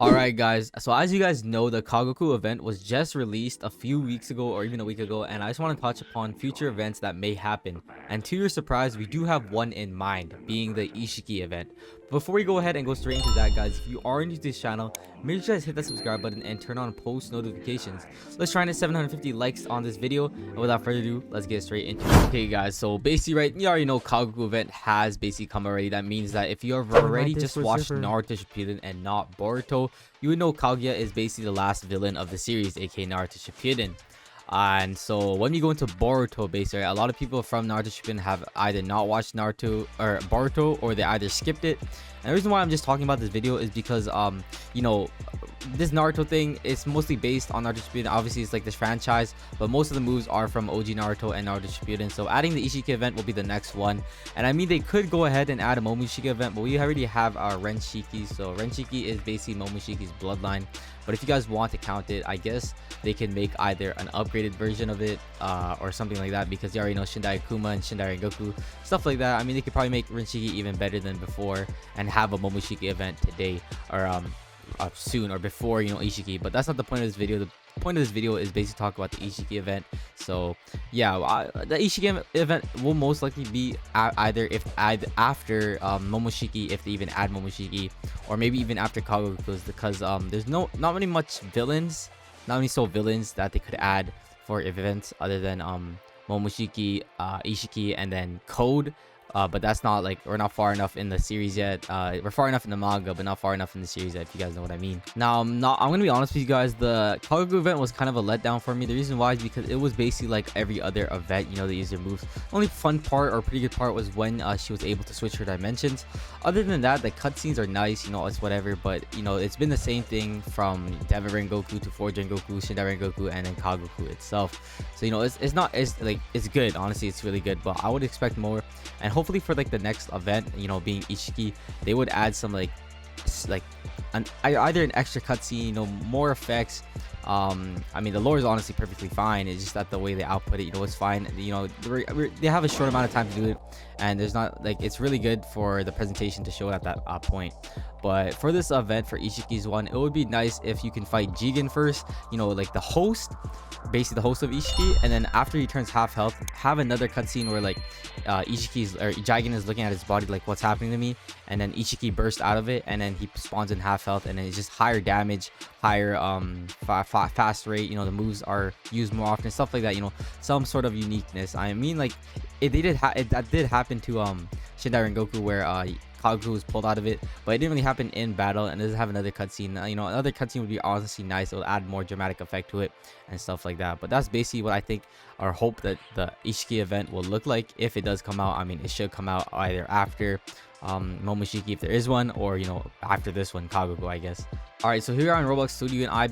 Alright guys, so as you guys know, the Kagoku event was just released a few weeks ago or even a week ago, and I just want to touch upon future events that may happen. And to your surprise, we do have one in mind, being the Isshiki event. Before we go ahead and go straight into that, guys, if you are new to this channel, make sure you guys hit that subscribe button and turn on post notifications. Let's try and hit 750 likes on this video, and without further ado, let's get straight into it. Okay guys, so basically, right, you already know Kagoku event has basically come already. That means that if you have already just watched Naruto Shippuden and not Boruto, you would know Kaguya is basically the last villain of the series, aka Naruto Shippuden. And so when we go into Boruto, basically, a lot of people from Naruto Shippuden have either not watched Naruto or Boruto, or they either skipped it. And the reason why I'm just talking about this video is because you know, this Naruto thing is mostly based on Naruto Shippuden. Obviously it's like this franchise, but most of the moves are from OG Naruto and Naruto Shippuden. So adding the Isshiki event will be the next one. And I mean, they could go ahead and add a Momoshiki event, but we already have our Renshiki. So Renshiki is basically Momoshiki's bloodline. But if you guys want to count it, I guess they can make either an upgraded version of it or something like that, because you already know Shindai Kuma and Shindai Rengoku, stuff like that. I mean, they could probably make Renshiki even better than before and have a Momoshiki event today, or soon, or before, you know, Isshiki. But that's not the point of this video. The point of this video is basically talk about the Isshiki event. So yeah, the Isshiki event will most likely be either after Momoshiki, if they even add Momoshiki, or maybe even after Kagoku, because there's not many villains that they could add for events other than Momoshiki, Isshiki, and then Code. But that's not, like, we're not far enough in the series yet. We're far enough in the manga, but not far enough in the series yet, if you guys know what I mean. Now, I'm gonna be honest with you guys, the Kagoku event was kind of a letdown for me. The reason why is because it was basically like every other event. You know, they use their moves. Only fun part, or pretty good part, was when she was able to switch her dimensions. Other than that, the cutscenes are nice, you know, it's whatever. But you know, it's been the same thing from Devil Rengoku to Forge Rengoku, Shindai Rengoku, and then Kagoku itself. So you know, it's good. Honestly, it's really good, but I would expect more. And hopefully for like the next event, you know, being Isshiki, they would add some either an extra cutscene, you know, more effects. I mean, the lore is honestly perfectly fine. It's just that the way they output it, you know, it's fine. You know, they have a short amount of time to do it, and there's not, like, it's really good for the presentation to show it at that point. But for this event, for Ishiki's one, it would be nice if you can fight Jigen first, you know, like the host, basically the host of Isshiki, and then after he turns half health, have another cutscene where like Jigen is looking at his body like, what's happening to me, and then Isshiki bursts out of it, and then he spawns in half health, and then it's just higher damage, higher fast rate. You know, the moves are used more often, stuff like that. You know, some sort of uniqueness. I mean, like, that did happen to Shindai Rengoku, where Kagoku was pulled out of it, but it didn't really happen in battle. And it doesn't have another cutscene. You know, another cutscene would be honestly nice. It will add more dramatic effect to it and stuff like that. But that's basically what I think, or hope, that the Isshiki event will look like if it does come out. I mean, it should come out either after Momoshiki, if there is one, or, you know, after this one, Kagoku, I guess. All right, so here on Roblox Studio, and I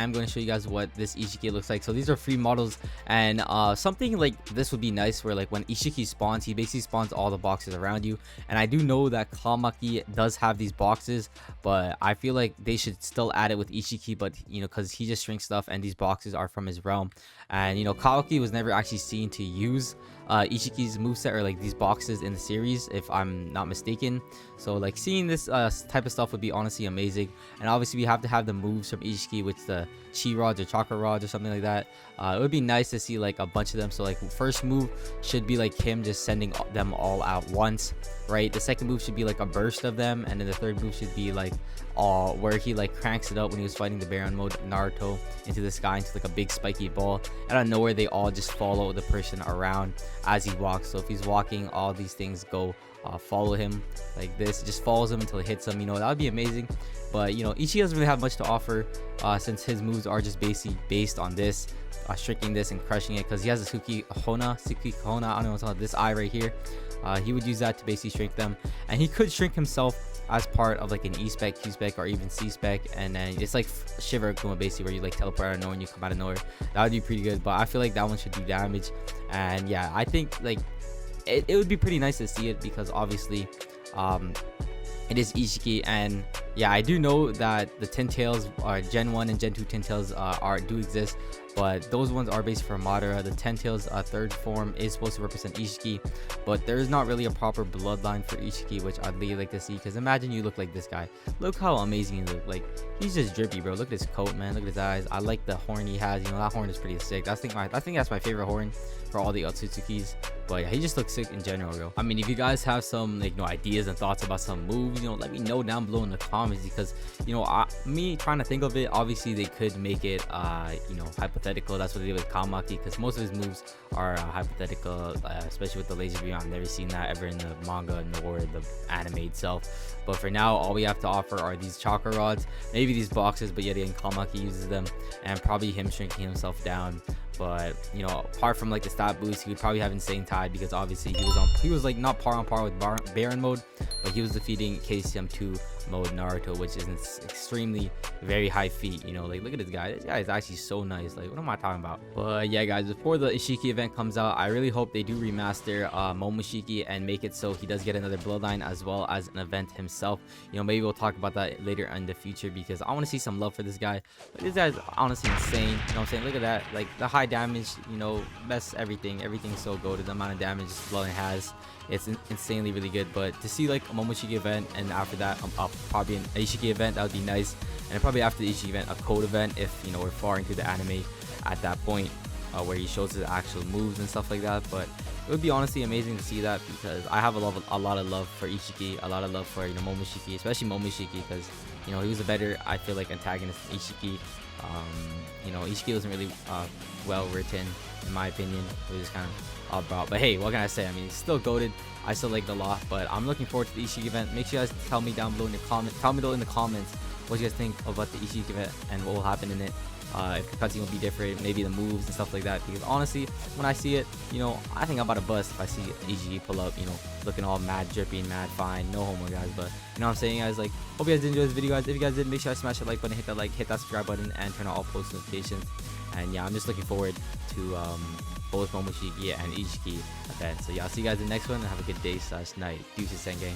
am going to show you guys what this Isshiki looks like. So these are free models, and something like this would be nice, where like when Isshiki spawns, he basically spawns all the boxes around you. And I do know that Kamaki does have these boxes, but I feel like they should still add it with Isshiki, but you know, because he just shrinks stuff and these boxes are from his realm. And you know, Kawaki was never actually seen to use Ishiki's moveset, or like these boxes, in the series, if I'm not mistaken. So like seeing this type of stuff would be honestly amazing. And obviously we have to have the moves from Isshiki, which the chi rods or chakra rods or something like that. It would be nice to see like a bunch of them. So like first move should be like him just sending them all out once, right? The second move should be like a burst of them, and then the third move should be like where he like cranks it up when he was fighting the Baron mode Naruto into the sky, into like a big spiky ball. Out of nowhere, they all just follow the person around as he walks. So if he's walking, all these things go follow him like this. It just follows him until it hits him. You know, that would be amazing. But you know, Isshiki doesn't really have much to offer, since his moves are just basically based on this, shrinking this and crushing it, because he has a Suki Hona, I don't know what's called, this eye right here. He would use that to basically shrink them, and he could shrink himself as part of like an E-spec, Q-spec, or even C-spec, and then it's like Shiver Akuma, basically, where you like teleport out of nowhere and you come out of nowhere. That would be pretty good, but I feel like that one should do damage. And yeah, I think like it would be pretty nice to see it, because obviously It is Isshiki, and yeah, I do know that the Tin Tails are Gen 1 and Gen 2 Tin Tails do exist, but those ones are based for Madara. The Tin Tails third form is supposed to represent Isshiki, but there is not really a proper bloodline for Isshiki, which I'd really like to see. Because imagine you look like this guy. Look how amazing he looks. Like, he's just drippy, bro. Look at his coat, man. Look at his eyes. I like the horn he has. You know, that horn is pretty sick. I think that's my favorite horn for all the Otsutsukis. But yeah, he just looks sick in general, bro. I mean, if you guys have some like ideas and thoughts about some moves, let me know down below in the comments, because me trying to think of it, obviously they could make it hypothetical. That's what they did with Kamaki, because most of his moves are hypothetical, especially with the laser beam. I've never seen that ever in the manga nor the anime itself. But for now, all we have to offer are these chakra rods, maybe these boxes, but yet again Kamaki uses them, and probably him shrinking himself down. But apart from like the stat boost, he would probably have insane tide, because obviously he was like not par on par with Baron mode, but he was defeating KCM2 mode Naruto, which is extremely very high feat. Like, look at this guy. This guy is actually so nice. Like, what am I talking about? But yeah, guys, before the Isshiki event comes out, I really hope they do remaster Momoshiki and make it so he does get another bloodline as well as an event himself. Maybe we'll talk about that later in the future, because I want to see some love for this guy. But this guy's honestly insane. You know what I'm saying? Look at that. Like, the high damage, best everything's so good. The amount of damage this bloodline has, it's insanely really good. But to see like a Momoshiki event, and after that probably an Isshiki event, that would be nice. And probably after the Isshiki event, a code event, if we're far into the anime at that point, where he shows his actual moves and stuff like that. But it would be honestly amazing to see that, because I have a lot of love for Isshiki, a lot of love for Momoshiki, especially Momoshiki, because he was a better, I feel like, antagonist than Isshiki. Isshiki wasn't really well written in my opinion. It was just kind of about, but hey, what can I say? I mean, it's still goated. I still like the lot, but I'm looking forward to the Isshiki event. Make sure you guys tell me down below in the comments. Tell me in the comments what you guys think about the Isshiki event and what will happen in it. If the cutscene will be different, maybe the moves and stuff like that. Because honestly, when I see it, I think I'm about to bust if I see Isshiki pull up, looking all mad dripping, mad fine. No homo, guys. But what I'm saying, guys, like, hope you guys did enjoy this video, guys. If you guys did, make sure you smash that like button, hit that subscribe button, and turn on all post notifications. And yeah, I'm just looking forward to both Momoshiki and Isshiki events. So yeah, I'll see you guys in the next one, and have a good day/night. Deuces, Senkai.